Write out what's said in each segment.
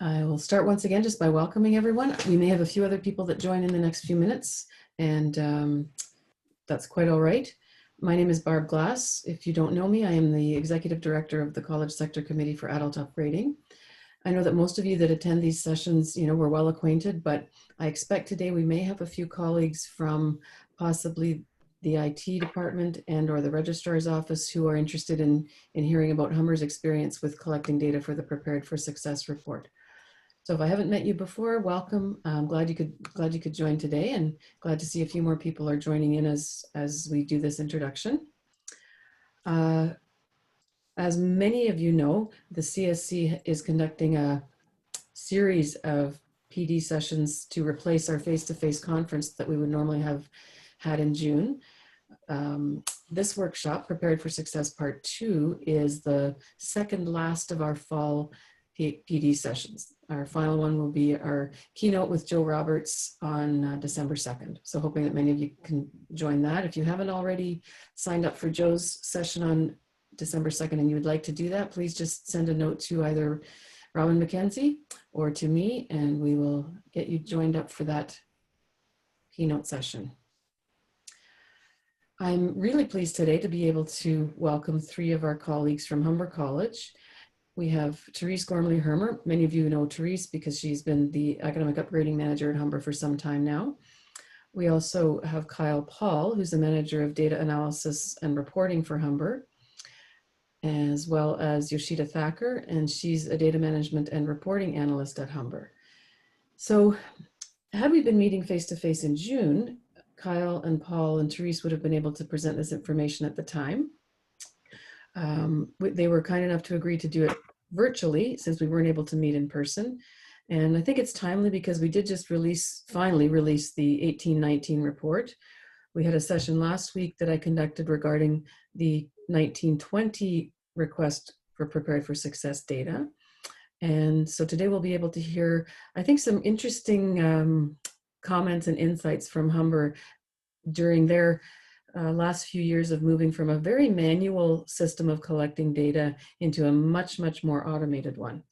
I will start once again just by welcoming everyone. We may have a few other people that join in the next few minutes, and that's quite all right. My name is Barb Glass. If you don't know me, I am the Executive Director of the College Sector Committee for Adult Upgrading. I know that most of you that attend these sessions, we're well acquainted, but I expect today we may have a few colleagues from possibly the IT department and or the registrar's office who are interested in hearing about Humber's experience with collecting data for the Prepared for Success report. So if I haven't met you before, welcome. I'm glad you could join today, and glad to see a few more people are joining in as we do this introduction. As many of you know, the CSC is conducting a series of PD sessions to replace our face-to-face conference that we would normally have had in June. This workshop, Prepared for Success Part 2, is the second last of our fall PD sessions. Our final one will be our keynote with Joe Roberts on December 2nd. So hoping that many of you can join that. If you haven't already signed up for Joe's session on December 2nd and you would like to do that, please just send a note to either Robin McKenzie or to me, and we will get you joined up for that keynote session. I'm really pleased today to be able to welcome three of our colleagues from Humber College. We have Therese Gormley-Hermer. Many of you know Therese because she's been the Academic Upgrading Manager at Humber for some time now. We also have Kyle Paul, who's the Manager of Data Analysis and Reporting for Humber, as well as Yoshida Thacker, and she's a Data Management and Reporting Analyst at Humber. So had we been meeting face-to-face in June, Kyle and Paul and Therese would have been able to present this information at the time. They were kind enough to agree to do it virtually since we weren't able to meet in person. And I think it's timely because we did just finally release the 1819 report. We had a session last week that I conducted regarding the 1920 request for Prepared for Success data. And so today we'll be able to hear, I think, some interesting comments and insights from Humber during their last few years of moving from a very manual system of collecting data into a much, much more automated one.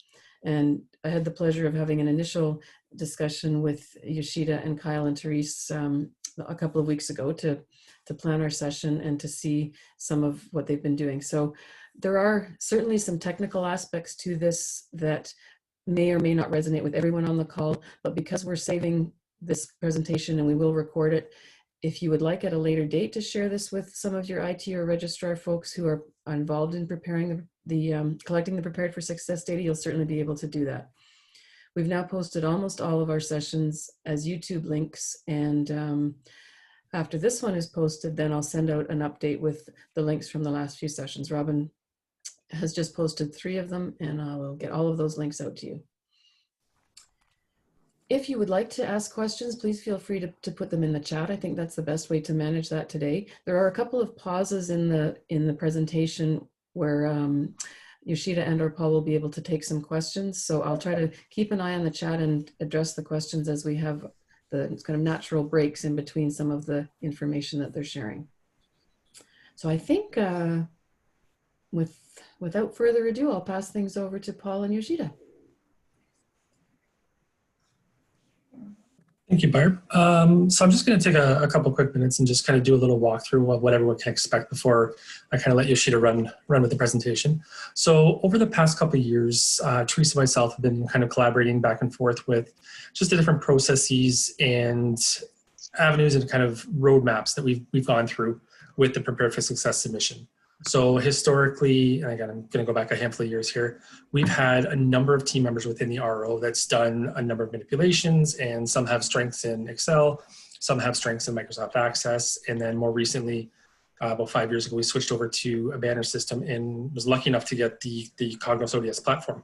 And I had the pleasure of having an initial discussion with Yoshida and Kyle and Therese a couple of weeks ago to plan our session and to see some of what they've been doing. So there are certainly some technical aspects to this that may or may not resonate with everyone on the call, but because we're saving this presentation and we will record it, if you would like at a later date to share this with some of your IT or registrar folks who are involved in preparing collecting the Prepared for Success data, you'll certainly be able to do that. We've now posted almost all of our sessions as YouTube links, and after this one is posted, then I'll send out an update with the links from the last few sessions. Robin has just posted 3 of them, and I will get all of those links out to you. If you would like to ask questions, please feel free to put them in the chat. I think that's the best way to manage that today. There are a couple of pauses in the presentation where Yoshida and or Paul will be able to take some questions. So I'll try to keep an eye on the chat and address the questions as we have the kind of natural breaks in between some of the information that they're sharing. So I think without further ado, I'll pass things over to Paul and Yoshida. Thank you, Barb. So I'm just going to take a couple quick minutes and just kind of do a little walkthrough of what everyone can expect before I kind of let Yoshida run with the presentation. So over the past couple of years, Therese and myself have been kind of collaborating back and forth with just the different processes and avenues and kind of roadmaps that we've gone through with the Prepared for Success submission. So historically, and again, I'm going to go back a handful of years here, we've had a number of team members within the RO that's done a number of manipulations, and some have strengths in Excel, some have strengths in Microsoft Access, and then more recently, about 5 years ago, we switched over to a banner system and was lucky enough to get the Cognos ODS platform.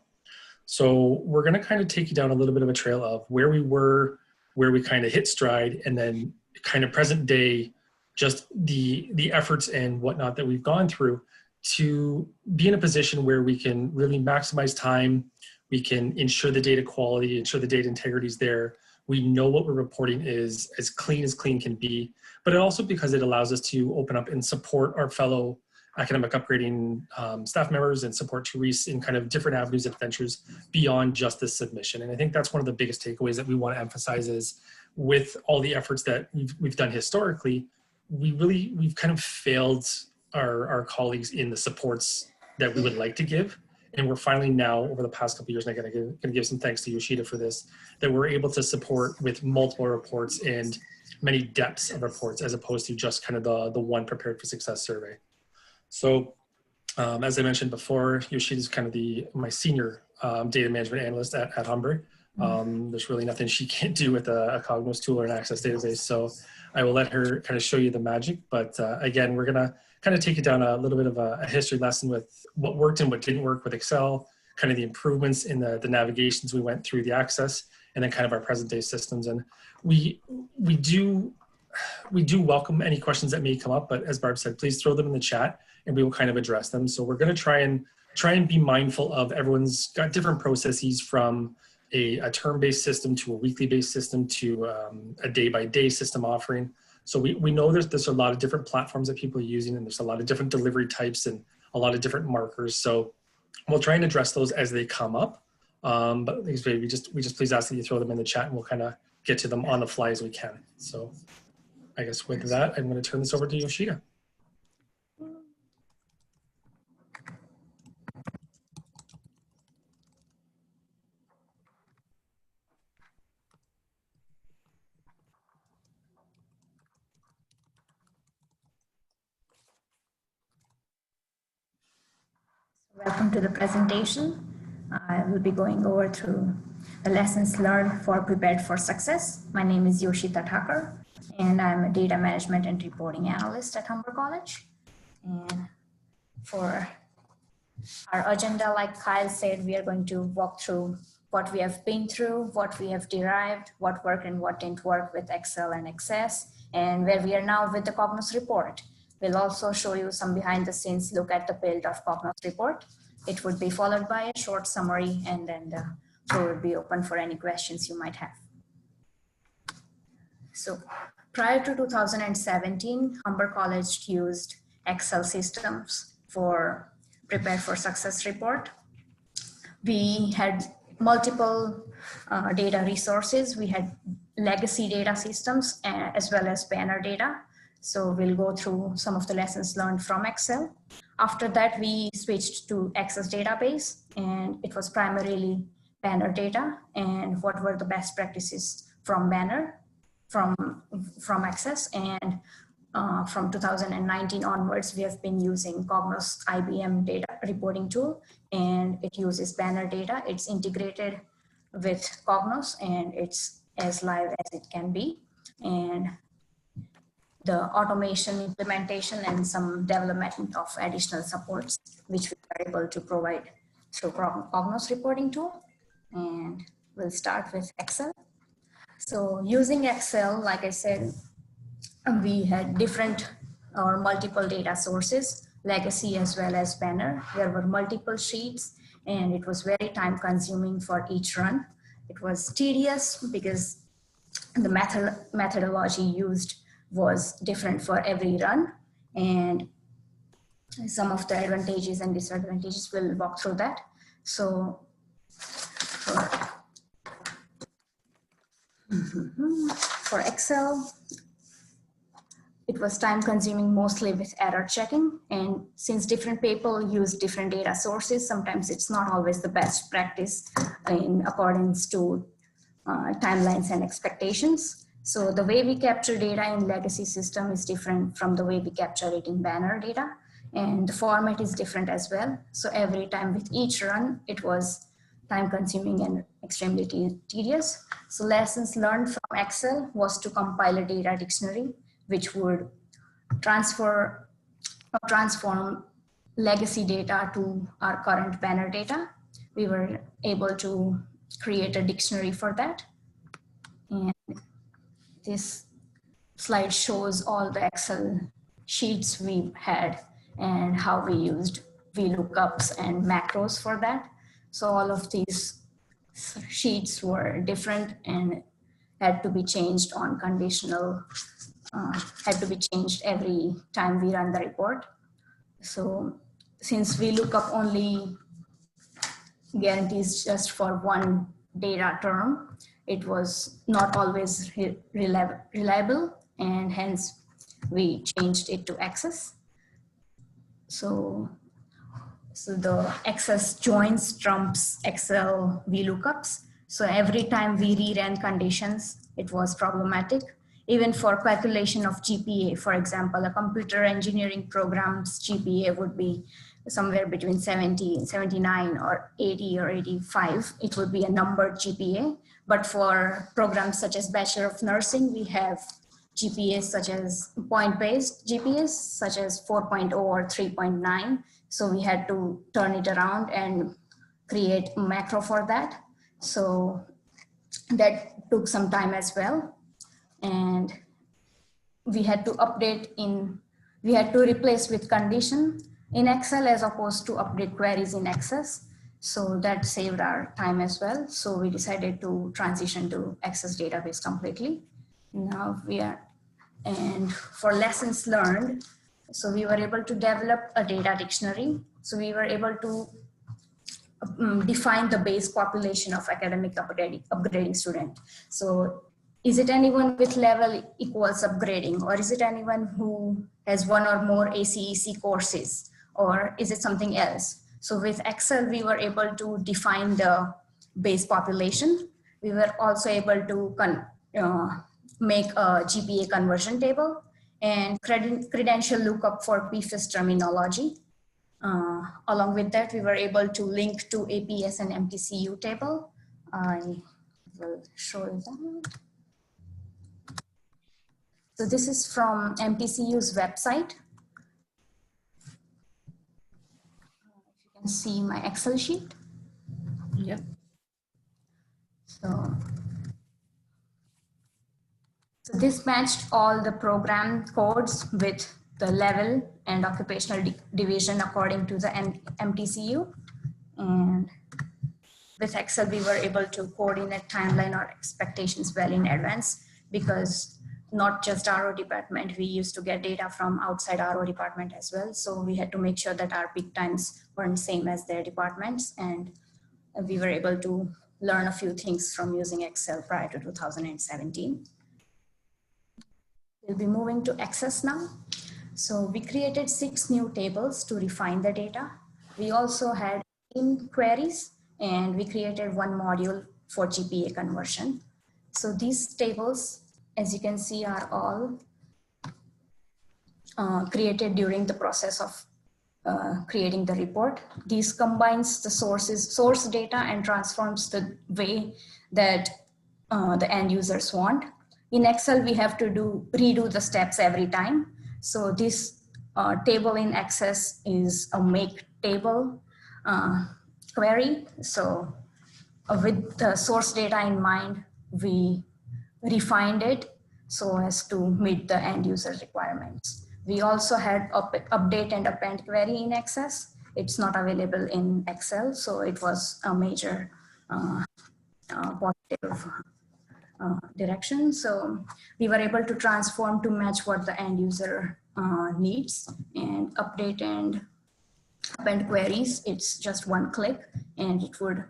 So we're going to kind of take you down a little bit of a trail of where we were, where we kind of hit stride, and then kind of present day, just the efforts and whatnot that we've gone through to be in a position where we can really maximize time, we can ensure the data quality, ensure the data integrity is there. We know what we're reporting is as clean can be, but it also because it allows us to open up and support our fellow academic upgrading staff members and support Therese in kind of different avenues and ventures beyond just this submission. And I think that's one of the biggest takeaways that we want to emphasize is with all the efforts that we've done historically, we've kind of failed our colleagues in the supports that we would like to give. And we're finally now, over the past couple of years, and I'm going to give some thanks to Yoshida for this, that we're able to support with multiple reports and many depths of reports as opposed to just kind of the one prepared for success survey. So as I mentioned before, Yoshida is kind of my senior data management analyst at Humber. There's really nothing she can't do with a Cognos tool or an Access database. So I will let her kind of show you the magic. But again, we're going to kind of take it down a little bit of a history lesson with what worked and what didn't work with Excel, kind of the improvements in the navigations we went through the Access, and then kind of our present day systems. And we do welcome any questions that may come up, but as Barb said, please throw them in the chat and we will kind of address them. So we're going to try and be mindful of everyone's got different processes, from a term-based system to a weekly-based system to a day-by-day system offering. So we know there's a lot of different platforms that people are using, and there's a lot of different delivery types and a lot of different markers. So we'll try and address those as they come up. But we just please ask that you throw them in the chat, and we'll kind of get to them on the fly as we can. So I guess with that, I'm going to turn this over to Yoshida. Welcome to the presentation. I will be going over through the lessons learned for Prepared for Success. My name is Yoshida Thakur, and I'm a data management and reporting analyst at Humber College. And for our agenda, like Kyle said, we are going to walk through what we have been through, what we have derived, what worked and what didn't work with Excel and Access, and where we are now with the Cognos report. We'll also show you some behind the scenes look at the build of Cognos report. It would be followed by a short summary, and then the floor will be open for any questions you might have. So prior to 2017, Humber College used Excel systems for Prepare for Success report. We had multiple data resources. We had legacy data systems as well as banner data. So we'll go through some of the lessons learned from Excel. After that, we switched to Access database, and it was primarily banner data and what were the best practices from banner, from Access. And from 2019 onwards, we have been using Cognos IBM data reporting tool, and it uses banner data. It's integrated with Cognos, and it's as live as it can be. And the automation implementation and some development of additional supports, which we are able to provide through Cognos reporting tool. And we'll start with Excel. So using Excel, like I said, we had different or multiple data sources, legacy as well as banner. There were multiple sheets, and it was very time consuming for each run. It was tedious because the methodology used was different for every run, and some of the advantages and disadvantages, we'll walk through that. So for Excel, it was time consuming mostly with error checking, and since different people use different data sources, sometimes it's not always the best practice in accordance to timelines and expectations. So the way we capture data in legacy system is different from the way we capture it in banner data, and the format is different as well. So every time with each run, it was time consuming and extremely tedious. So lessons learned from Excel was to compile a data dictionary, which would transform legacy data to our current banner data. We were able to create a dictionary for that. And this slide shows all the Excel sheets we had and how we used VLOOKUPs and macros for that. So all of these sheets were different and had to be changed on conditional, had to be changed every time we run the report. So since VLOOKUP only guarantees just for one data term, it was not always reliable, and hence we changed it to access. So the access joins trumps Excel VLOOKUPs. So every time we reran conditions, it was problematic. Even for calculation of GPA, for example, a computer engineering program's GPA would be somewhere between 70, 79, or 80 or 85. It would be a numbered GPA. But for programs such as Bachelor of Nursing, we have GPAs such as point-based GPAs, such as 4.0 or 3.9. So we had to turn it around and create a macro for that. So that took some time as well. And we had to we had to replace with condition in Excel as opposed to update queries in Access. So that saved our time as well. So we decided to transition to Access database completely. Now and for lessons learned, so we were able to develop a data dictionary. So we were able to define the base population of academic upgrading student. So is it anyone with level equals upgrading, or is it anyone who has one or more ACEC courses, or is it something else? So with Excel, we were able to define the base population. We were also able to make a GPA conversion table and credential lookup for PFIS terminology. Along with that, we were able to link to APS and MTCU table. I will show you that. So this is from MTCU's website. If you can see my Excel sheet. Yep. So this matched all the program codes with the level and occupational division according to the MTCU. And with Excel, we were able to coordinate timeline or expectations well in advance, because not just RO department, we used to get data from outside RO department as well. So we had to make sure that our peak times weren't same as their departments. And we were able to learn a few things from using Excel prior to 2017. We'll be moving to Access now. So we created 6 new tables to refine the data. We also had 18 queries, and we created 1 module for GPA conversion. So these tables, as you can see, are all created during the process of creating the report. These combines the source data and transforms the way that the end users want. In Excel, we have to redo the steps every time. So this table in Access is a make table query. So with the source data in mind, we refined it so as to meet the end user requirements. We also had update and append query in Access. It's not available in Excel, so it was a major positive direction. So we were able to transform to match what the end user needs, and update and append queries. It's just 1 click, and it would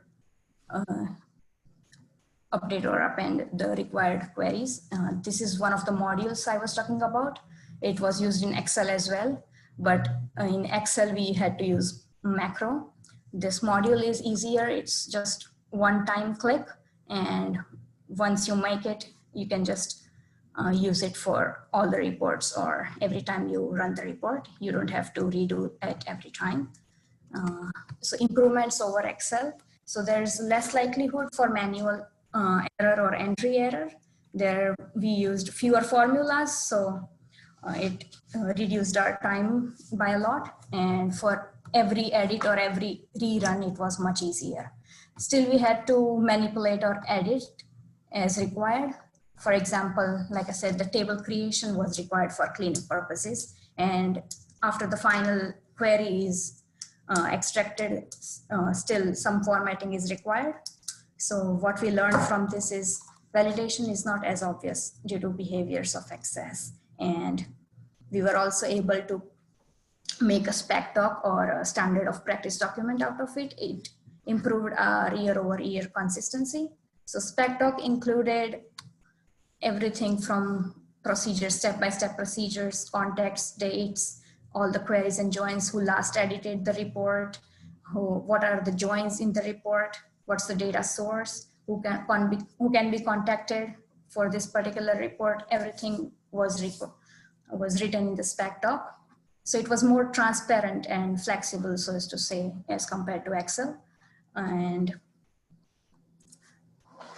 update or append the required queries. This is one of the modules I was talking about. It was used in Excel as well, but in Excel we had to use macro. This module is easier. It's just 1-time click, and once you make it, you can just use it for all the reports, or every time you run the report. You don't have to redo it every time. So improvements over Excel. So there's less likelihood for manual error or entry error. There we used fewer formulas, so it reduced our time by a lot. And for every edit or every rerun, it was much easier. Still, we had to manipulate or edit as required. For example, like I said, the table creation was required for cleaning purposes. And after the final query is extracted, still some formatting is required. So what we learned from this is validation is not as obvious due to behaviors of Access. And we were also able to make a Spectoc or a standard of practice document out of it. It improved our year-over-year consistency. So Spectoc included everything from procedures, step-by-step procedures, contexts, dates, all the queries and joins, who last edited the report, what are the joins in the report, what's the data source, who can be contacted for this particular report. Everything was written in the Spectoc. So it was more transparent and flexible, so as to say, as compared to Excel. And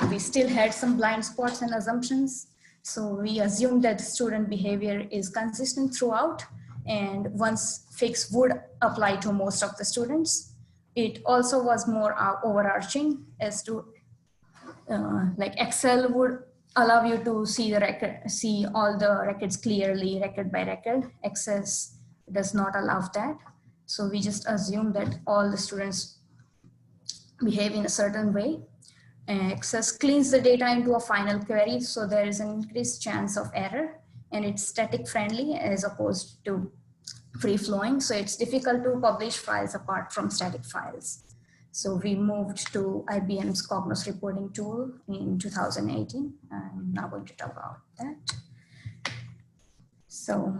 we still had some blind spots and assumptions. So we assumed that student behavior is consistent throughout, and once fix would apply to most of the students. It also was more overarching as to like Excel would allow you to see the record, see all the records clearly, record by record. Access does not allow that. So we just assume that all the students behave in a certain way. Access cleans the data into a final query, so there is an increased chance of error, and it's static friendly as opposed to free flowing. So it's difficult to publish files apart from static files. So we moved to IBM's Cognos reporting tool in 2018. I'm now going to talk about that. So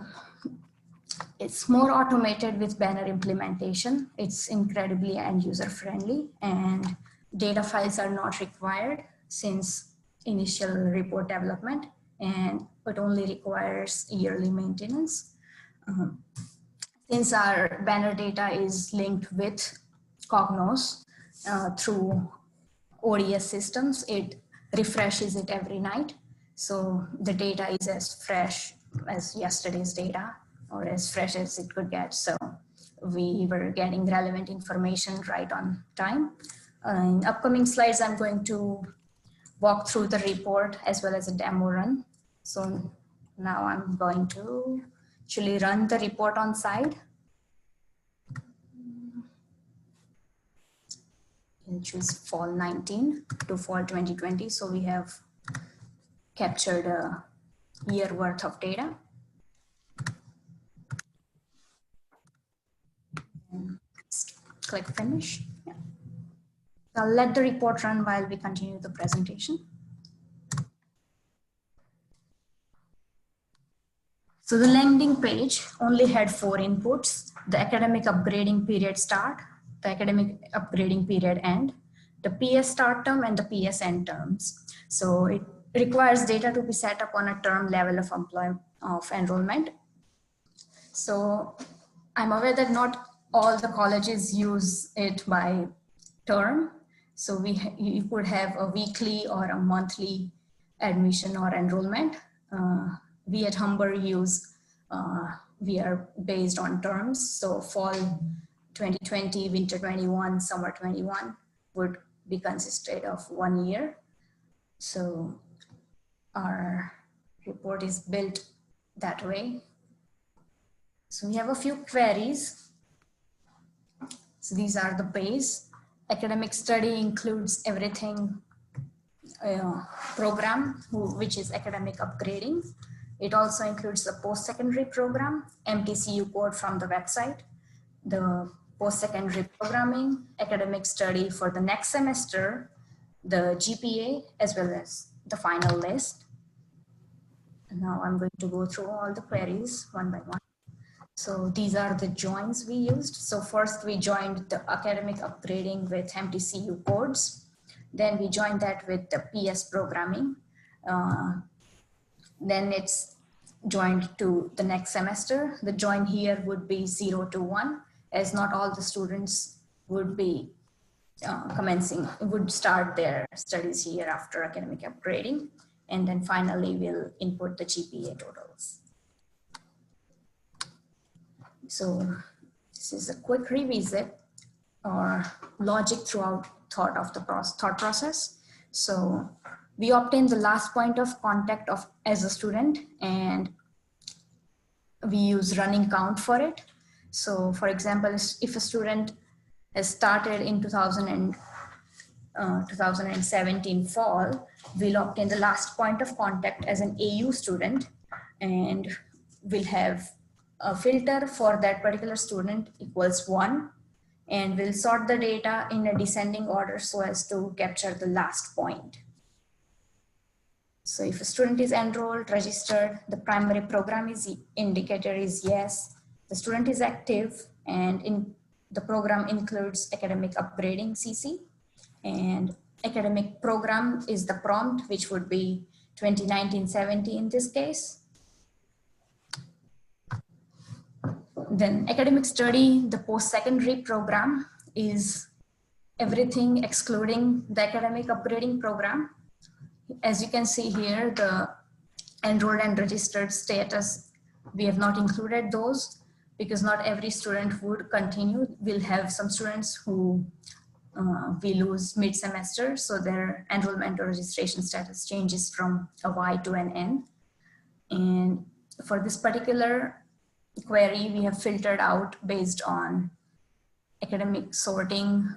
it's more automated with banner implementation. It's incredibly end user friendly, and data files are not required since initial report development, and it only requires yearly maintenance. Since our banner data is linked with Cognos through ODS systems, it refreshes it every night. So the data is as fresh as yesterday's data, or as fresh as it could get. So we were getting relevant information right on time. In upcoming slides, I'm going to walk through the report as well as a demo run. So now I'm going to actually run the report on site. And choose fall 19 to fall 2020. So we have captured a year worth of data. And click finish. Yeah. I'll let the report run while we continue the presentation. So the landing page only had 4 inputs: the academic upgrading period start, the academic upgrading period end, the PS start term, and the PS end terms. So it requires data to be set up on a term level of enrollment. So I'm aware that not all the colleges use it by term. So you could have a weekly or a monthly admission or enrollment. We at Humber we are based on terms. So fall 2020, winter 21, summer 21 would be consisted of 1 year. So our report is built that way. So we have a few queries. So these are the base. Academic study includes everything program, which is academic upgrading. It also includes the post-secondary program, MTCU code from the website, the post-secondary programming, academic study for the next semester, the GPA, as well as the final list. And now I'm going to go through all the queries one by one. So these are the joins we used. So first we joined the academic upgrading with MTCU codes. Then we joined that with the PS programming. Then it's joined to the next semester. The join here would be 0 to 1, as not all the students would be would start their studies here after academic upgrading. And then finally, we'll input the GPA totals. So this is a quick revisit or logic throughout thought process. So we obtain the last point of contact as a student, and we use running count for it. So for example, if a student has started in 2017 fall, we'll obtain the last point of contact as an AU student, and we'll have filter for that particular student equals 1, and we'll sort the data in a descending order so as to capture the last point. So if a student is enrolled, registered, the primary program indicator is yes, the student is active, and the program includes academic upgrading CC, and academic program is the prompt, which would be 2019-70 in this case. Then academic study, the post-secondary program is everything excluding the academic upgrading program. As you can see here, the enrolled and registered status, we have not included those because not every student would continue. We'll have some students who we lose mid-semester, so their enrollment or registration status changes from a Y to an N. And for this particular query, we have filtered out based on academic sorting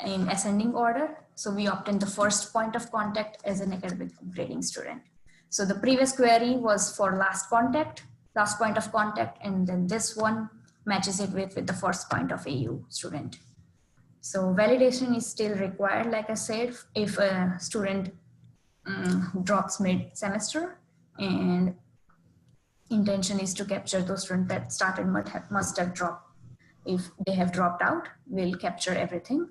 in ascending order. So we obtained the first point of contact as an academic upgrading student. So the previous query was for last point of contact, and then this one matches it with the first point of AU student. So validation is still required, like I said, if a student drops mid-semester, and intention is to capture those students that started must have dropped. If they have dropped out, we'll capture everything.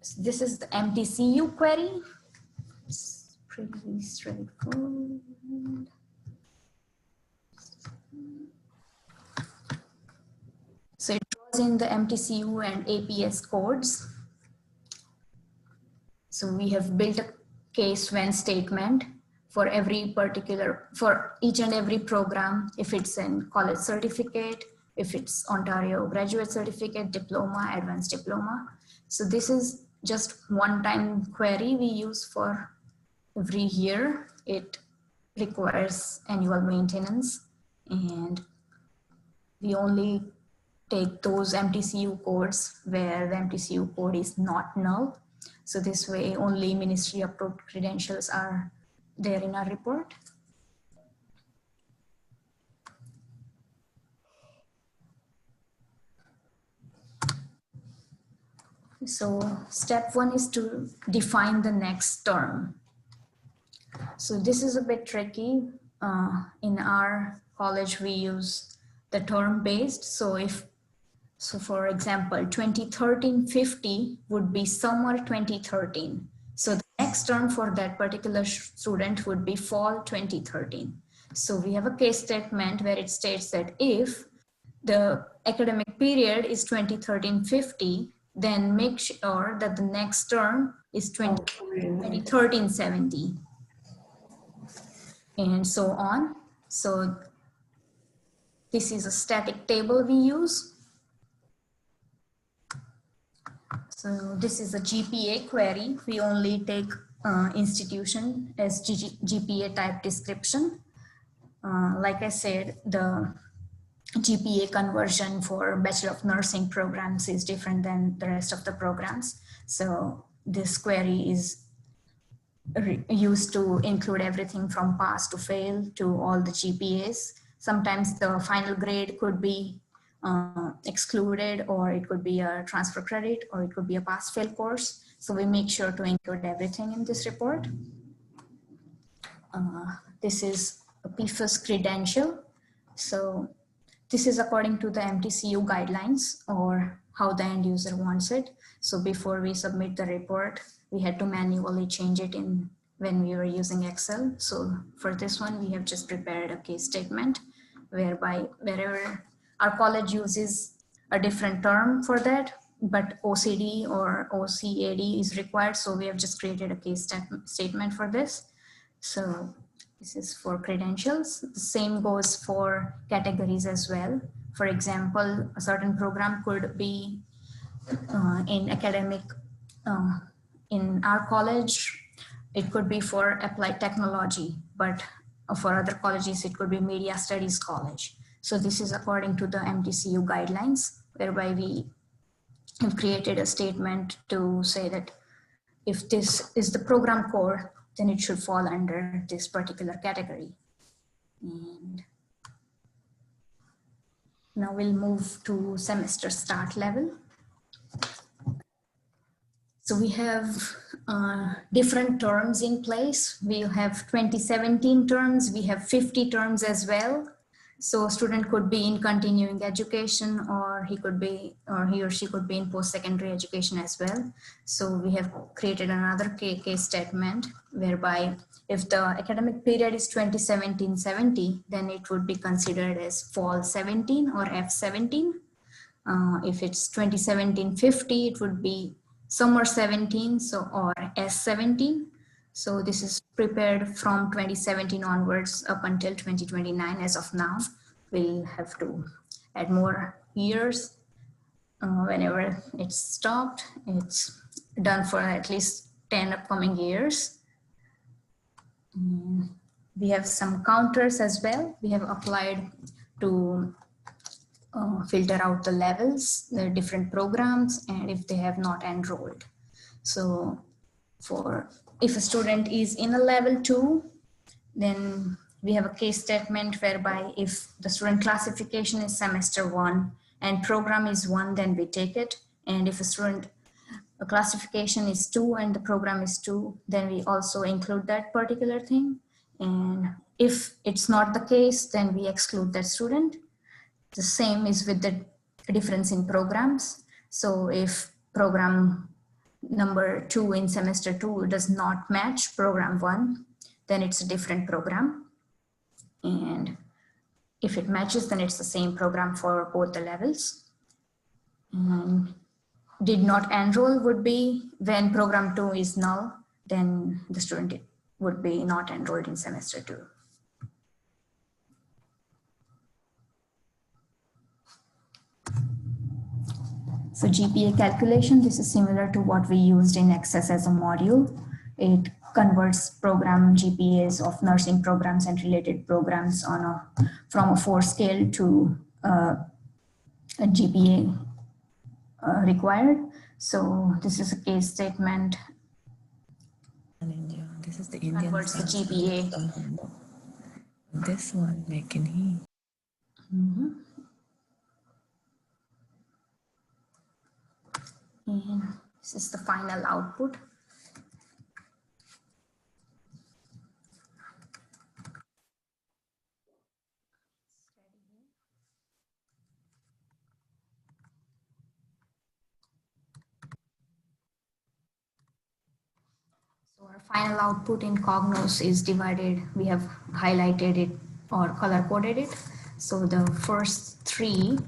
So this is the MTCU query. It's pretty straightforward. So it draws in the MTCU and APS codes. So we have built a case when statement for each and every program, if it's in college certificate, if it's Ontario graduate certificate, diploma, advanced diploma. So this is just one-time query we use for every year. It requires annual maintenance, and we only take those MTCU codes where the MTCU code is not null. So this way only ministry approved credentials are there in our report. So step 1 is to define the next term. So this is a bit tricky. In our college, we use the term based. So for example, 2013-50 would be summer 2013. So the next term for that particular student would be fall 2013. So we have a case statement where it states that if the academic period is 2013-50, then make sure that the next term is 2013-70, and so on. So this is a static table we use. So this is a GPA query. We only take institution as GPA type description. Like I said, the GPA conversion for Bachelor of Nursing programs is different than the rest of the programs. So this query is used to include everything from pass to fail to all the GPAs. Sometimes the final grade could be excluded, or it could be a transfer credit, or it could be a pass fail course. So we make sure to include everything in this report. This is a PFAS credential. So this is according to the MTCU guidelines, or how the end user wants it. So before we submit the report, we had to manually change it in when we were using Excel. So for this one, we have just prepared a case statement whereby wherever our college uses a different term for that, but OCD or OCAD is required. So we have just created a case statement for this. So this is for credentials. The same goes for categories as well. For example, a certain program could be in academic, in our college, it could be for applied technology, but for other colleges, it could be media studies college. So this is according to the MTCU guidelines, whereby we have created a statement to say that if this is the program core, then it should fall under this particular category. And Now we'll move to semester start level. So we have different terms in place. We have 2017 terms, we have 50 terms as well. So a student could be in continuing education, or he or she could be in post-secondary education as well. So we have created another case statement whereby if the academic period is 2017-70, then it would be considered as fall 17 or F17. If it's 2017-50, it would be summer 17, or S17. So this is prepared from 2017 onwards up until 2029 as of now. We'll have to add more years whenever it's stopped. It's done for at least 10 upcoming years. We have some counters as well. We have applied to filter out the levels, the different programs, and if they have not enrolled. So if a student is in a level 2, then we have a case statement whereby if the student classification is semester 1 and program is 1, then we take it. And if a classification is 2 and the program is 2, then we also include that particular thing. And if it's not the case, then we exclude that student. The same is with the difference in programs. So if program number 2 in semester 2 does not match program 1, then it's a different program. And if it matches, then it's the same program for both the levels. Did not enroll would be when program 2 is null, then the student would be not enrolled in semester 2. So GPA calculation, this is similar to what we used in Access as a module. It converts program GPAs of nursing programs and related programs from a 4 scale to a GPA required. So this is a case statement. In India, this is the Indian. Converts the GPA. This one making he. And this is the final output. So our final output in Cognos is divided. We have highlighted it or color coded it. So the first 3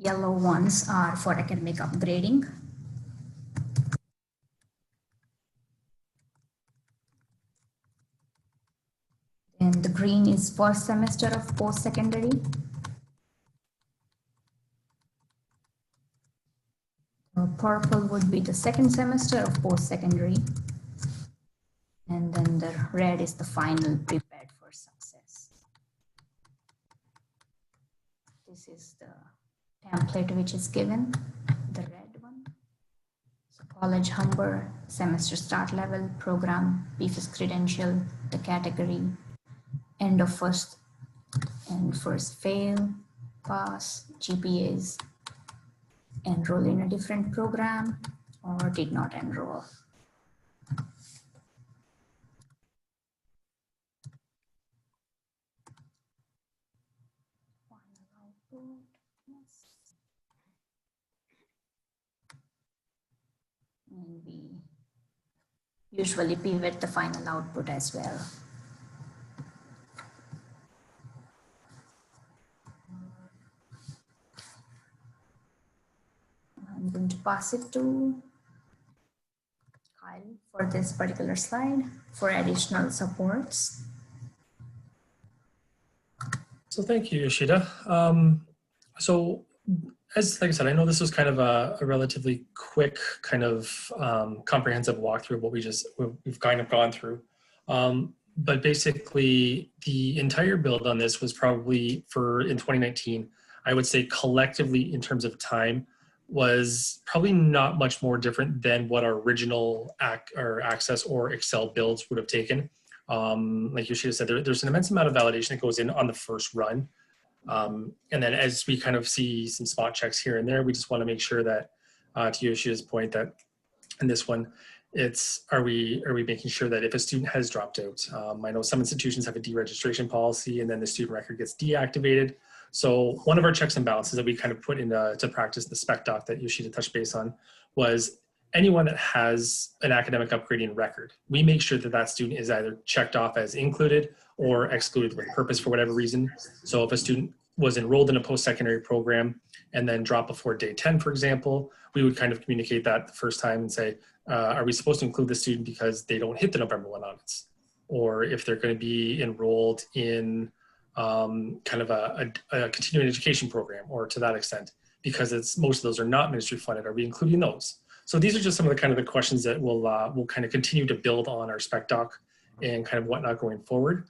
yellow ones are for academic upgrading. And the green is first semester of post-secondary. Purple would be the second semester of post-secondary. And then the red is the final prepared for success. This is the template which is given, the red one. So college Humber, semester start level, program, PFIS credential, the category, end of first and first fail, pass, GPAs, enroll in a different program or did not enroll. And we usually pivot the final output as well. I'm going to pass it to Kyle for this particular slide for additional supports. So thank you, Yoshida. So like I said, I know this was kind of a relatively quick kind of comprehensive walkthrough of what we've kind of gone through. But basically the entire build on this was probably in 2019, I would say collectively in terms of time was probably not much more different than what our original Access or Excel builds would have taken. like Yoshida said, there's an immense amount of validation that goes in on the first run. And then as we kind of see some spot checks here and there, we just want to make sure that, to Yoshida's point, that in this one, it's are we making sure that if a student has dropped out, I know some institutions have a deregistration policy and then the student record gets deactivated. So one of our checks and balances that we kind of put into practice, the Spectoc that Yoshida touched base on, was anyone that has an academic upgrading record, we make sure that that student is either checked off as included or excluded with purpose for whatever reason. So if a student was enrolled in a post-secondary program and then dropped before day 10, for example, we would kind of communicate that the first time and say, are we supposed to include the student because they don't hit the November 1 audits? Or if they're going to be enrolled in kind of a continuing education program, or to that extent, because most of those are not ministry funded, are we including those? So these are just some of the kind of the questions that we'll kind of continue to build on our Spectoc and kind of whatnot going forward.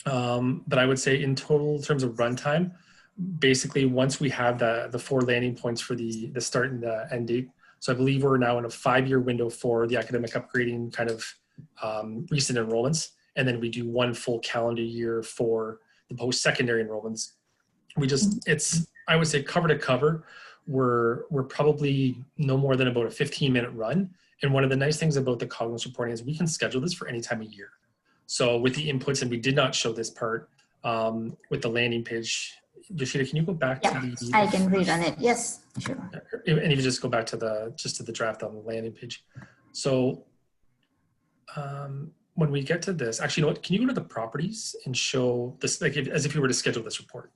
But I would say in total, in terms of runtime, basically once we have the 4 landing points for the start and the end date, so I believe we're now in a 5-year window for the academic upgrading kind of recent enrollments, and then we do 1 full calendar year for the post-secondary enrollments. I would say cover to cover, we're probably no more than about a 15-minute run. And one of the nice things about the Cognos reporting is we can schedule this for any time of year. So with the inputs, and we did not show this part with the landing page. Yoshida, can you go back to the... I can rerun it. Yes, sure. And if you just go back to the draft on the landing page. So when we get to this, actually, you know what? Can you go to the properties and show this, like as if you were to schedule this report?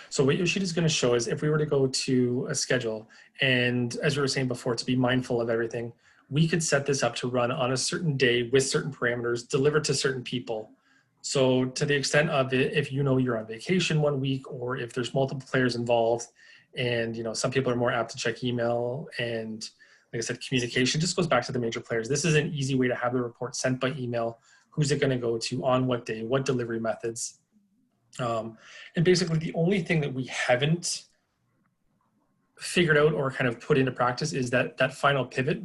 So what Yoshida is going to show is if we were to go to a schedule, and as we were saying before, to be mindful of everything, we could set this up to run on a certain day with certain parameters, delivered to certain people. So to the extent of it, if you know you're on vacation 1 week, or if there's multiple players involved, and some people are more apt to check email, and like I said, communication just goes back to the major players. This is an easy way to have the report sent by email. Who's it going to go to, on what day, what delivery methods? And basically the only thing that we haven't figured out or kind of put into practice is that final pivot.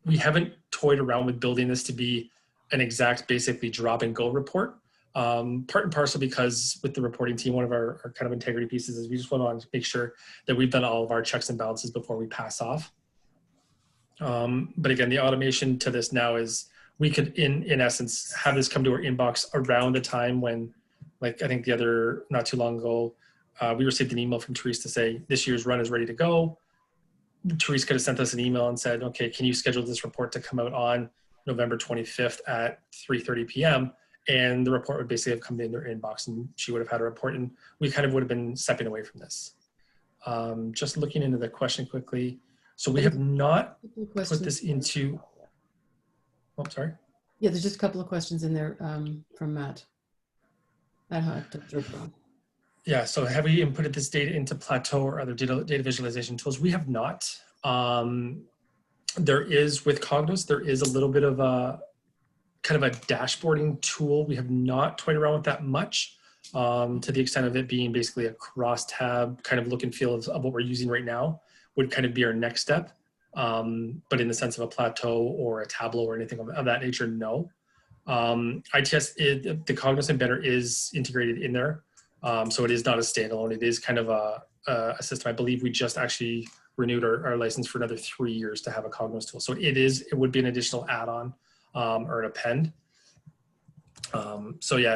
We haven't toyed around with building this to be an exact, basically drop and go report. Part and parcel because with the reporting team, one of our kind of integrity pieces is we just want to make sure that we've done all of our checks and balances before we pass off. But again, the automation to this now is we could, in essence, have this come to our inbox around the time when, like I think not too long ago, we received an email from Therese to say, this year's run is ready to go. Therese could have sent us an email and said, okay, can you schedule this report to come out on November 25th at 3:30 p.m. And the report would basically have come in their inbox and she would have had a report, and we kind of would have been stepping away from this. Just looking into the question quickly. So we have not put this into, oh, sorry. Yeah, there's just a couple of questions in there from Matt. Yeah, so have we inputted this data into Plateau or other data visualization tools? We have not. There is, with Cognos, there is a little bit of a kind of a dashboarding tool. We have not toyed around with that much, to the extent of it being basically a cross-tab kind of look and feel of what we're using right now would kind of be our next step. But in the sense of a Plateau or a Tableau or anything of that nature, no. ITS, the Cognos embedder is integrated in there. So it is not a standalone. It is kind of a system. I believe we just actually renewed our license for another 3 years to have a Cognos tool. So it would be an additional add-on or an append. So yeah,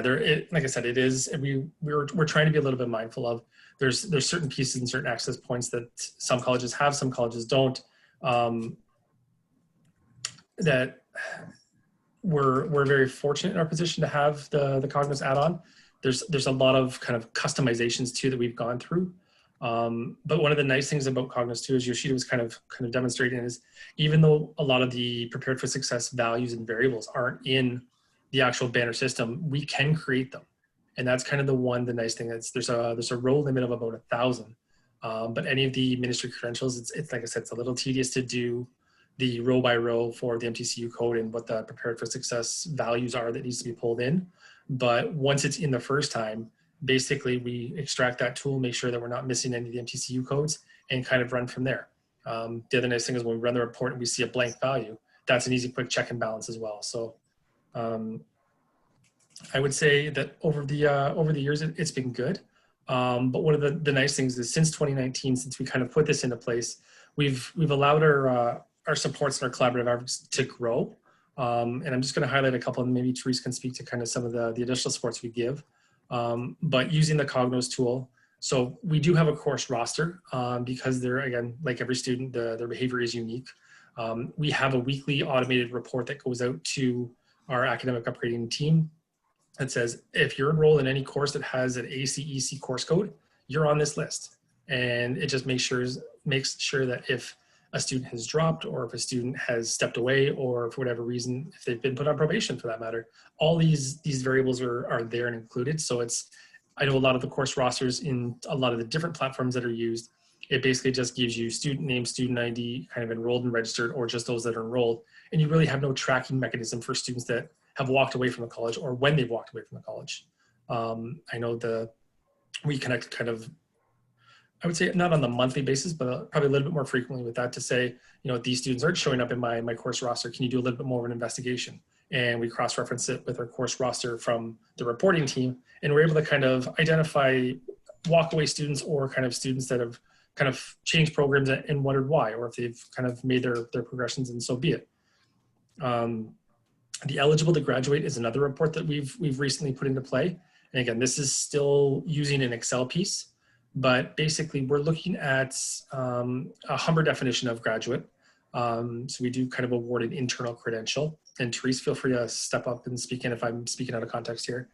like I said, it is. We're trying to be a little bit mindful of. There's certain pieces and certain access points that some colleges have, some colleges don't. That we're very fortunate in our position to have the Cognos add-on. There's a lot of kind of customizations too that we've gone through. But one of the nice things about Cognos too, as Yoshida was kind of demonstrating, is even though a lot of the prepared for success values and variables aren't in the actual banner system, we can create them. And that's kind of the nice thing. There's a row limit of about 1,000. But any of the ministry credentials, it's like I said, it's a little tedious to do the row by row for the MTCU code and what the prepared for success values are that needs to be pulled in. But once it's in the first time, basically we extract that tool, make sure that we're not missing any of the MTCU codes, and kind of run from there. The other nice thing is when we run the report and we see a blank value, that's an easy, quick check and balance as well. So I would say that over the years, it's been good. But one of the nice things is since 2019, since we kind of put this into place, we've allowed our supports and our collaborative efforts to grow. And I'm just going to highlight a couple, and maybe Therese can speak to kind of some of the additional supports we give. But using the Cognos tool, so we do have a course roster because they're, again, like every student, their behavior is unique. We have a weekly automated report that goes out to our academic upgrading team that says, if you're enrolled in any course that has an ACEC course code, you're on this list. And it just makes sure that if a student has dropped, or if a student has stepped away, or for whatever reason, if they've been put on probation for that matter, all these variables are there and included. So I know a lot of the course rosters in a lot of the different platforms that are used, it basically just gives you student name, student ID, kind of enrolled and registered, or just those that are enrolled. And you really have no tracking mechanism for students that have walked away from the college, or when they've walked away from the college. I know we connect kind of, I would say not on the monthly basis, but probably a little bit more frequently with that to say, these students aren't showing up in my course roster. Can you do a little bit more of an investigation? And we cross-reference it with our course roster from the reporting team. And we're able to kind of identify walk-away students, or kind of students that have kind of changed programs and wondered why, or if they've kind of made their progressions, and so be it. The eligible to graduate is another report that we've recently put into play. And again, this is still using an Excel piece, but basically we're looking at a Humber definition of graduate. So we do kind of award an internal credential. And Therese, feel free to step up and speak in if I'm speaking out of context here.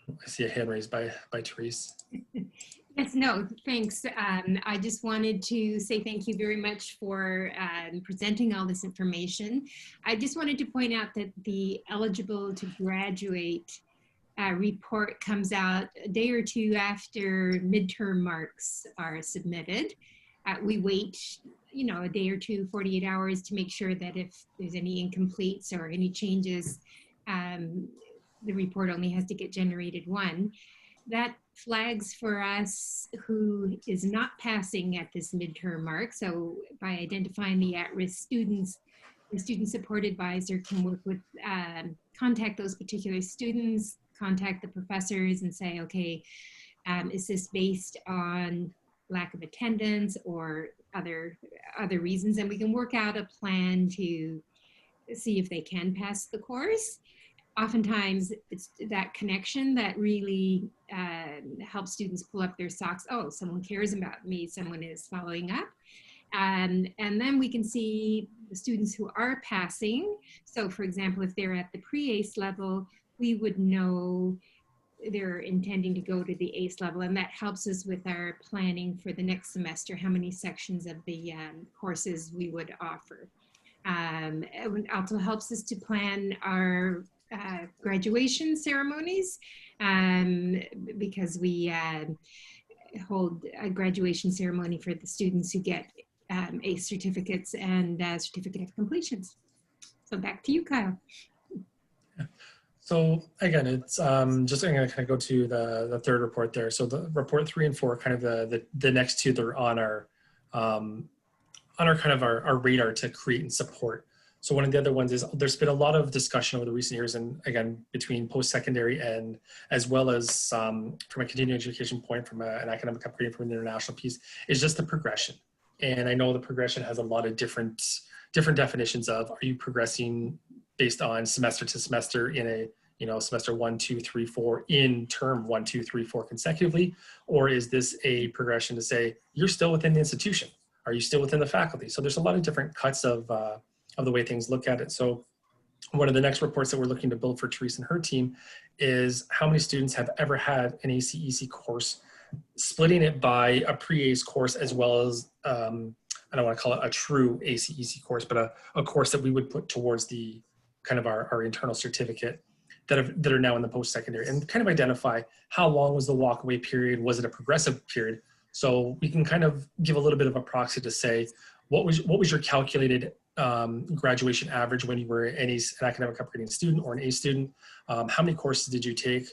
I see a hand raised by Therese. Yes, no, thanks. I just wanted to say thank you very much for presenting all this information. I just wanted to point out that the eligible to graduate report comes out a day or two after midterm marks are submitted. We wait, a day or two, 48 hours to make sure that if there's any incompletes or any changes, the report only has to get generated one. That flags for us who is not passing at this midterm mark. So by identifying the at-risk students, the student support advisor can work with, contact those particular students, contact the professors and say, okay, is this based on lack of attendance or other reasons? And we can work out a plan to see if they can pass the course. Oftentimes it's that connection that really helps students pull up their socks. Oh, someone cares about me, someone is following up. And then we can see the students who are passing. So for example, if they're at the pre-ACE level, we would know they're intending to go to the ACE level, and that helps us with our planning for the next semester, how many sections of the courses we would offer. It also helps us to plan our graduation ceremonies because we hold a graduation ceremony for the students who get ACE certificates and certificate of completions. So back to you, Kyle. So again, it's just I'm going to kind of go to the third report there. So the report 3 and 4, kind of the next two that are on our kind of our radar to create and support. So one of the other ones is there's been a lot of discussion over the recent years, and again, between post-secondary and as well as from a continuing education point, from an academic upgrade, from an international piece, is just the progression. And I know the progression has a lot of different definitions of, are you progressing based on semester to semester in a semester 1, 2, 3, 4 in term 1, 2, 3, 4 consecutively, or is this a progression to say you're still within the institution? Are you still within the faculty? So there's a lot of different cuts of the way things look at it. So one of the next reports that we're looking to build for Therese and her team is how many students have ever had an ACEC course, splitting it by a pre-ACE course as well as, I don't want to call it a true ACEC course, but a course that we would put towards the kind of our internal certificate that are now in the post-secondary, and kind of identify how long was the walkaway period? Was it a progressive period? So we can kind of give a little bit of a proxy to say, what was your calculated graduation average when you were an academic upgrading student or an A student? How many courses did you take?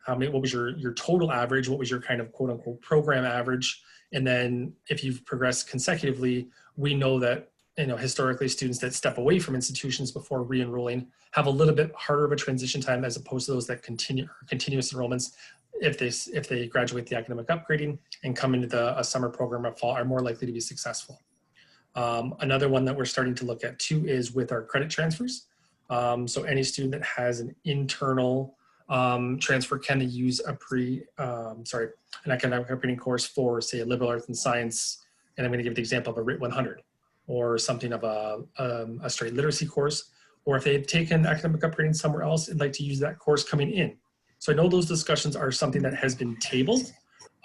what was your total average, what was your kind of quote unquote program average. And then if you've progressed consecutively, we know that, historically students that step away from institutions before re-enrolling have a little bit harder of a transition time as opposed to those that continuous enrollments. If they graduate the academic upgrading and come into a summer program or fall, are more likely to be successful. Another one that we're starting to look at too is with our credit transfers. So any student that has an internal transfer can use an academic upgrading course for, say, a liberal arts and science, and I'm going to give the example of a RIT 100, or something of a straight literacy course, or if they've taken academic upgrading somewhere else and like to use that course coming in. So I know those discussions are something that has been tabled,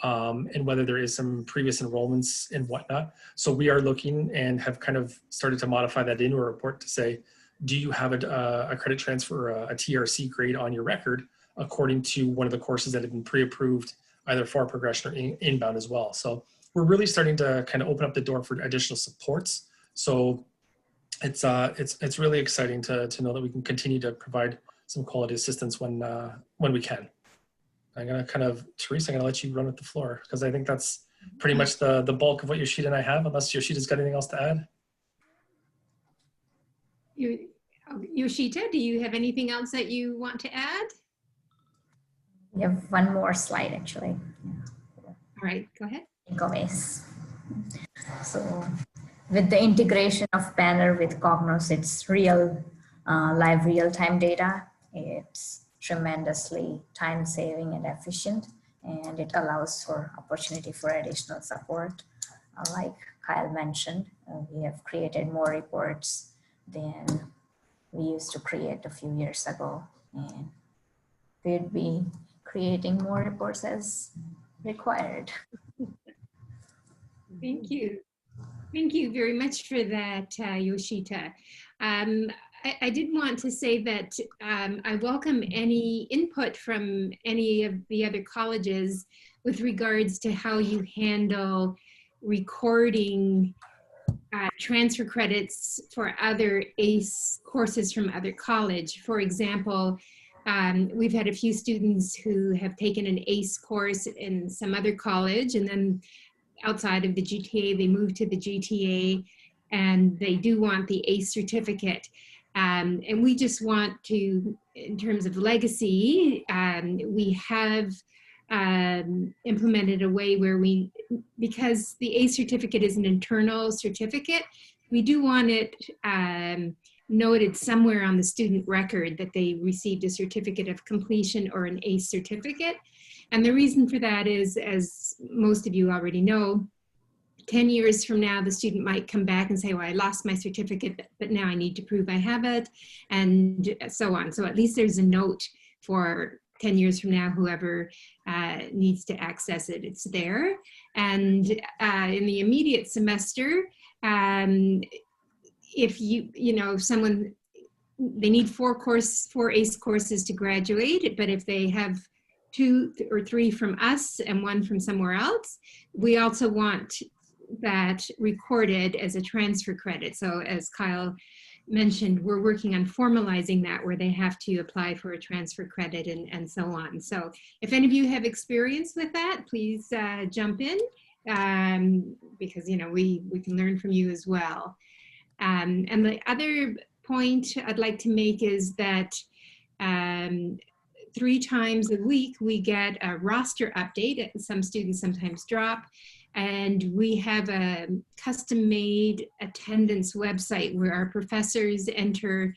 and whether there is some previous enrollments and whatnot. So we are looking and have kind of started to modify that into a report to say, do you have a credit transfer, a TRC grade on your record according to one of the courses that have been pre-approved either for progression or inbound as well. So we're really starting to kind of open up the door for additional supports. So it's really exciting to know that we can continue to provide some quality assistance when we can. I'm gonna Teresa, I'm gonna let you run with the floor because I think that's pretty much the bulk of what Yoshida and I have, unless Yoshida's got anything else to add. Yoshida, do you have anything else that you want to add? We have one more slide actually. All right, go ahead. Takeaways. So with the integration of Banner with Cognos, it's live real-time data. It's tremendously time-saving and efficient, and it allows for opportunity for additional support. Like Kyle mentioned, we have created more reports than we used to create a few years ago, and we'd be creating more reports as required. Thank you. Thank you very much for that, Yoshita. I did want to say that I welcome any input from any of the other colleges with regards to how you handle recording transfer credits for other ACE courses from other college. For example, we've had a few students who have taken an ACE course in some other college, and then outside of the GTA, they move to the GTA, and they do want the ACE certificate. And we just want to, in terms of legacy, we have implemented a way where because the ACE certificate is an internal certificate, we do want it noted somewhere on the student record that they received a certificate of completion or an ACE certificate. And the reason for that is, as most of you already know, 10 years from now, the student might come back and say, well, I lost my certificate, but now I need to prove I have it, and so on. So at least there's a note for 10 years from now, whoever needs to access it, it's there. And in the immediate semester, if someone, they need four ACE courses to graduate, but if they have 2 or 3 from us and 1 from somewhere else, we also want that recorded as a transfer credit. So as Kyle mentioned, we're working on formalizing that, where they have to apply for a transfer credit and so on. So if any of you have experience with that, please jump in, because we can learn from you as well. And the other point I'd like to make is that 3 times a week we get a roster update. Some students sometimes drop, and we have a custom-made attendance website where our professors enter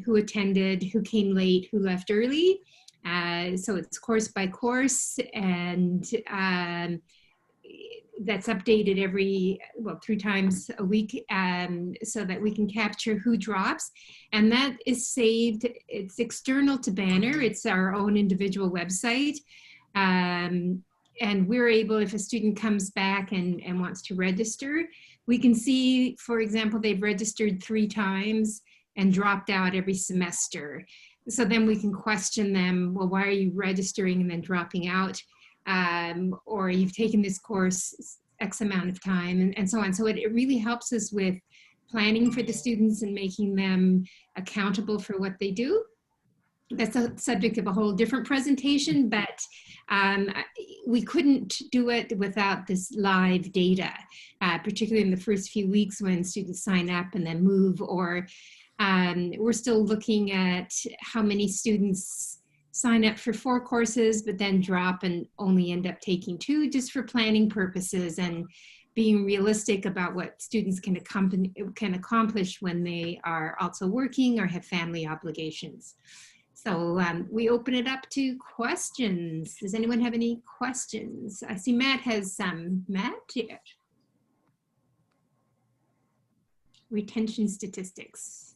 who attended, who came late, who left early. So it's course by course, and that's updated 3 times a week, so that we can capture who drops. And that is saved, it's external to Banner, it's our own individual website. And we're able, if a student comes back and wants to register, we can see, for example, they've registered 3 times and dropped out every semester. So then we can question them, well, why are you registering and then dropping out? Or you've taken this course X amount of time, and so on. So it really helps us with planning for the students and making them accountable for what they do. that's a subject of a whole different presentation, but we couldn't do it without this live data, particularly in the first few weeks when students sign up and then move, or we're still looking at how many students sign up for 4 courses, but then drop and only end up taking 2 just for planning purposes, and being realistic about what students can accomplish when they are also working or have family obligations. So we open it up to questions. Does anyone have any questions? I see Matt has some. Matt? Yeah. Retention statistics.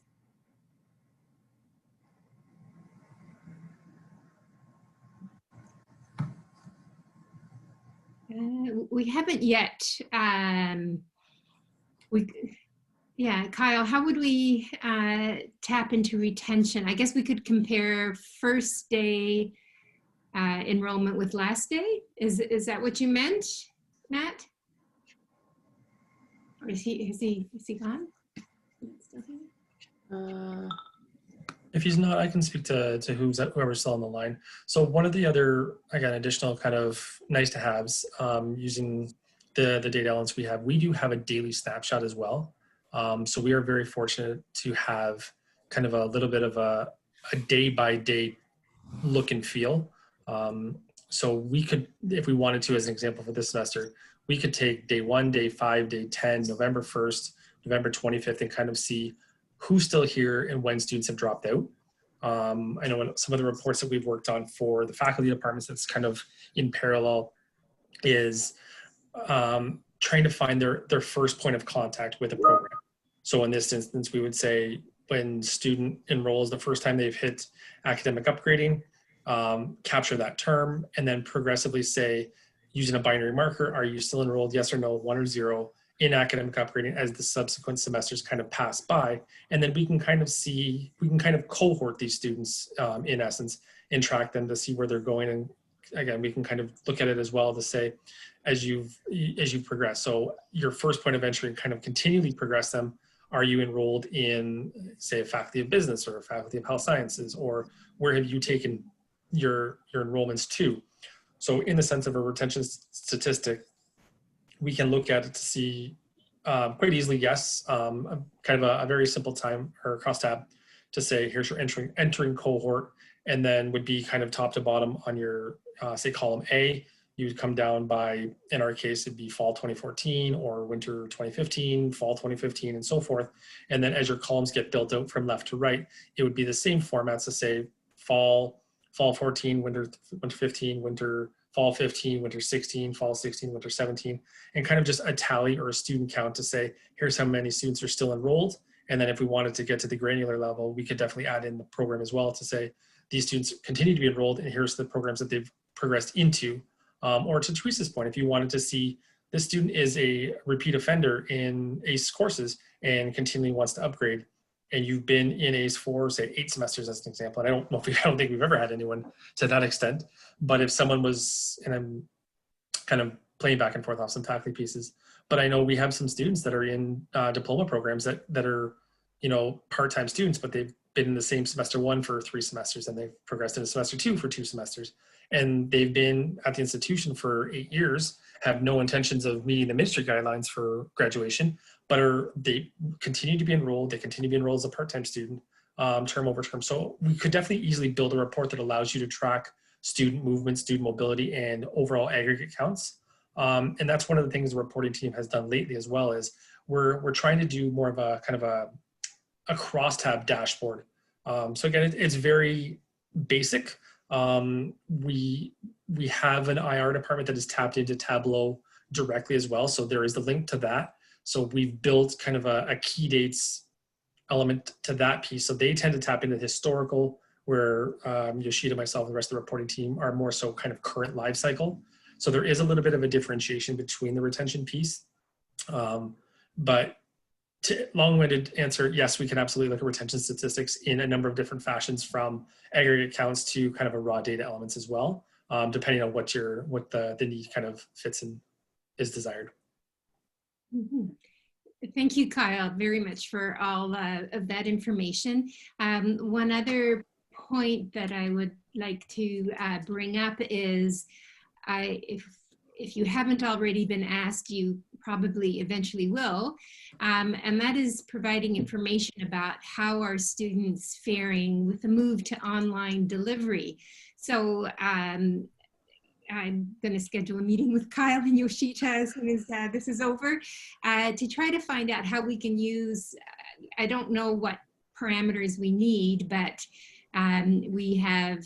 We haven't yet. Yeah, Kyle, how would we tap into retention? I guess we could compare first day enrollment with last day. Is that what you meant, Matt? Or is he gone? Still here? If he's not, I can speak to whoever's still on the line. So one of the other, again, additional kind of nice to haves using the data elements we do have a daily snapshot as well. So we are very fortunate to have kind of a little bit of a day-by-day look and feel. So we could, if we wanted to, as an example for this semester, we could take day 1, day 5, day 10, November 1st, November 25th, and kind of see who's still here and when students have dropped out. I know in some of the reports that we've worked on for the faculty departments that's kind of in parallel is trying to find their first point of contact with a program. So in this instance, we would say when student enrolls the first time they've hit academic upgrading, capture that term, and then progressively say, using a binary marker, are you still enrolled, yes or no, 1 or 0, in academic upgrading as the subsequent semesters kind of pass by. And then we can kind of cohort these students in essence and track them to see where they're going. And again, we can kind of look at it as well to say, as you've progressed. So your first point of entry, kind of continually progress them. Are you enrolled in, say, a faculty of business or a faculty of health sciences, or where have you taken your enrollments to? So in the sense of a retention statistic, we can look at it to see quite easily, yes, kind of a very simple time or crosstab to say, here's your entering cohort, and then would be kind of top to bottom on your, say, column A. You would come down by, in our case, it'd be fall 2014 or winter 2015, fall 2015, and so forth. And then as your columns get built out from left to right, it would be the same formats to say fall 14, winter 15, fall 15, winter 16, fall 16, winter 17, and kind of just a tally or a student count to say, here's how many students are still enrolled. And then if we wanted to get to the granular level, we could definitely add in the program as well to say, these students continue to be enrolled and here's the programs that they've progressed into. Or to Teresa's point, if you wanted to see this student is a repeat offender in ACE courses and continually wants to upgrade, and you've been in ACE for, say, 8 semesters as an example, and I don't think we've ever had anyone to that extent, but if someone was, and I'm kind of playing back and forth off some faculty pieces, but I know we have some students that are in diploma programs that are, part-time students, but they've been in the same semester 1 for 3 semesters, and they've progressed into semester 2 for 2 semesters. And they've been at the institution for 8 years, have no intentions of meeting the ministry guidelines for graduation, but they continue to be enrolled. They continue to be enrolled as a part-time student, term over term. So we could definitely easily build a report that allows you to track student movement, student mobility, and overall aggregate counts. And that's one of the things the reporting team has done lately as well, is we're trying to do more of a kind of a crosstab dashboard. So again, it's very basic. We have an IR department that is tapped into Tableau directly as well. So there is the link to that. So we've built kind of a key dates element to that piece. So they tend to tap into historical, where Yoshida, myself, and the rest of the reporting team are more so kind of current life cycle. So there is a little bit of a differentiation between the retention piece. But long-winded answer, yes, we can absolutely look at retention statistics in a number of different fashions, from aggregate counts to kind of a raw data elements as well, depending on what the need kind of fits and is desired. Mm-hmm. Thank you, Kyle, very much for all of that information. One other point that I would like to bring up is, if you haven't already been asked, you probably eventually will, and that is providing information about how our students faring with the move to online delivery. So I'm going to schedule a meeting with Kyle and Yoshita as soon as this is over to try to find out how we can use, I don't know what parameters we need, but we have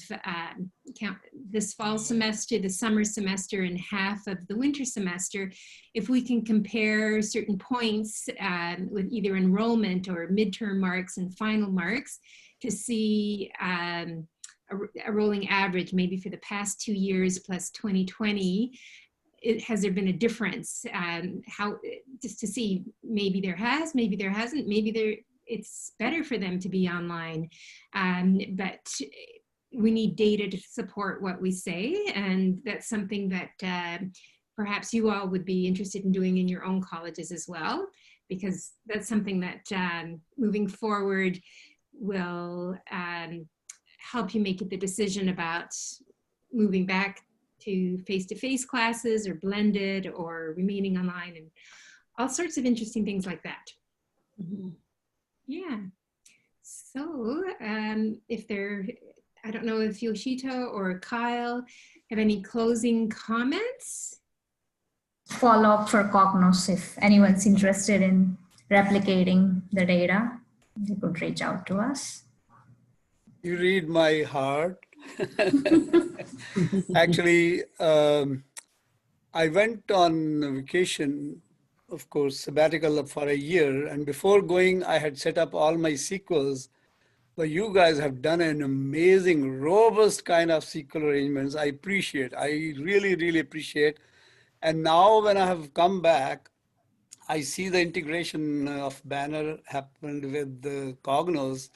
this fall semester, the summer semester, and half of the winter semester. If we can compare certain points with either enrollment or midterm marks and final marks to see a rolling average, maybe for the past 2 years plus 2020, has there been a difference? How, just to see, maybe there has, maybe there hasn't, maybe it's better for them to be online, but we need data to support what we say, and that's something that perhaps you all would be interested in doing in your own colleges as well, because that's something that moving forward will help you make the decision about moving back to face-to-face classes or blended or remaining online, and all sorts of interesting things like that. Mm-hmm. Yeah. So if I don't know if Yoshita or Kyle have any closing comments? Follow up for Cognos, if anyone's interested in replicating the data, they could reach out to us. You read my heart. Actually, I went on vacation, of course, sabbatical for a year. And before going, I had set up all my SQLs. But you guys have done an amazing, robust kind of SQL arrangements. I appreciate. I really, really appreciate. And now when I have come back, I see the integration of Banner happened with the Cognos.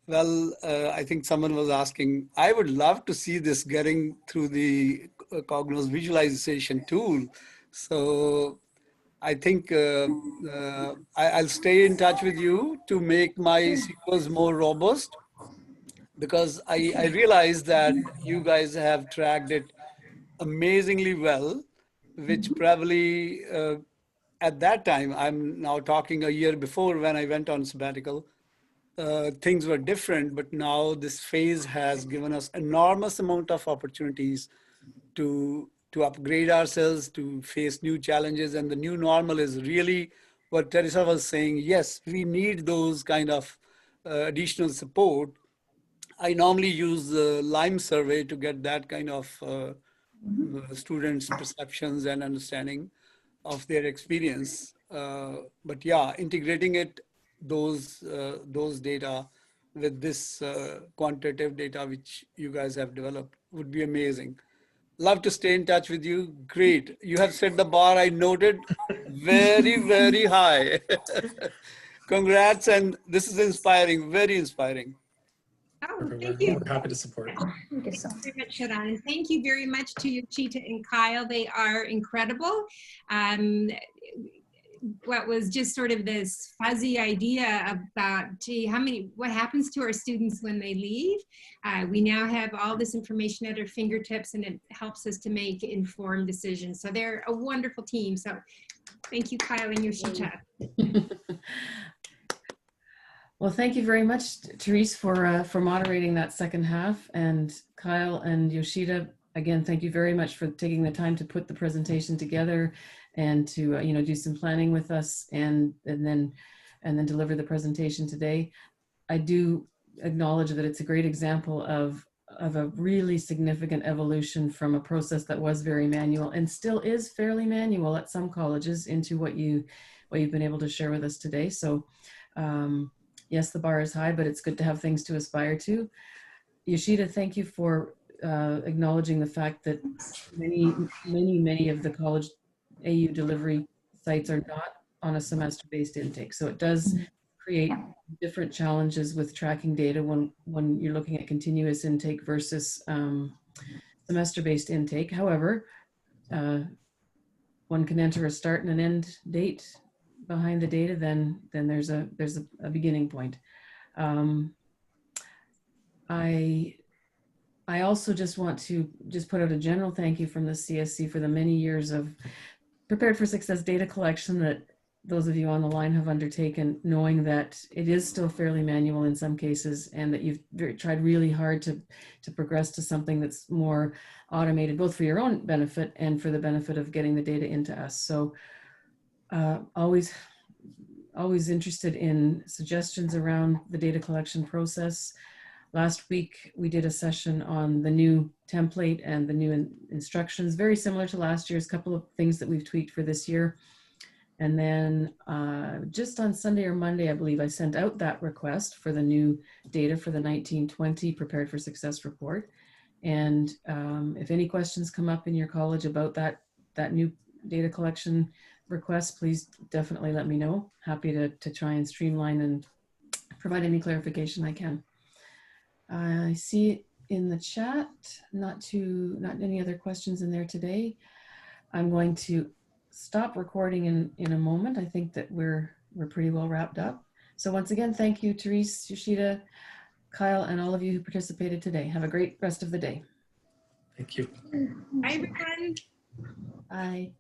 Well, I think someone was asking, I would love to see this getting through the Cognos visualization tool. So I think I'll stay in touch with you to make my SQLs more robust, because I realize that you guys have tracked it amazingly well, which probably at that time, I'm now talking a year before when I went on sabbatical, things were different, but now this phase has given us enormous amount of opportunities to upgrade ourselves, to face new challenges. And the new normal is really what Teresa was saying. Yes, we need those kind of additional support. I normally use the Lime survey to get that kind of students' perceptions and understanding of their experience. But yeah, integrating those data with this quantitative data which you guys have developed would be amazing. Love to stay in touch with you. Great. You have set the bar, I noted, very, very high. Congrats. And this is inspiring, very inspiring. Oh, thank you. We're happy to support. Thank you so much. Very much, Sharon. And thank you very much to Yoshita and Kyle. They are incredible. What was just sort of this fuzzy idea about, gee, what happens to our students when they leave? We now have all this information at our fingertips, and it helps us to make informed decisions. So they're a wonderful team. So thank you, Kyle and Yoshita. Well, thank you very much, Therese, for moderating that second half, and Kyle and Yoshita, again, thank you very much for taking the time to put the presentation together and to do some planning with us and then deliver the presentation today. I do acknowledge that it's a great example of a really significant evolution from a process that was very manual and still is fairly manual at some colleges into what you've been able to share with us today. So yes, the bar is high, but it's good to have things to aspire to. Yoshita, thank you for acknowledging the fact that many of the college AU delivery sites are not on a semester-based intake. So it does create different challenges with tracking data when you're looking at continuous intake versus semester-based intake. However, one can enter a start and an end date behind the data, then there's a beginning point. I also just want to just put out a general thank you from the CSC for the many years of prepared for success data collection that those of you on the line have undertaken, knowing that it is still fairly manual in some cases, and that you've tried really hard to progress to something that's more automated, both for your own benefit and for the benefit of getting the data into us. So always interested in suggestions around the data collection process. Last week, we did a session on the new template and the new instructions, very similar to last year's, couple of things that we've tweaked for this year. And then just on Sunday or Monday, I believe I sent out that request for the new data for the 1920 Prepared for Success report. And if any questions come up in your college about that new data collection request, please definitely let me know. Happy to try and streamline and provide any clarification I can. I see it in the chat, not any other questions in there today. I'm going to stop recording in a moment. I think that we're pretty well wrapped up. So once again, thank you, Therese, Yoshida, Kyle, and all of you who participated today. Have a great rest of the day. Thank you. Bye, everyone. Bye.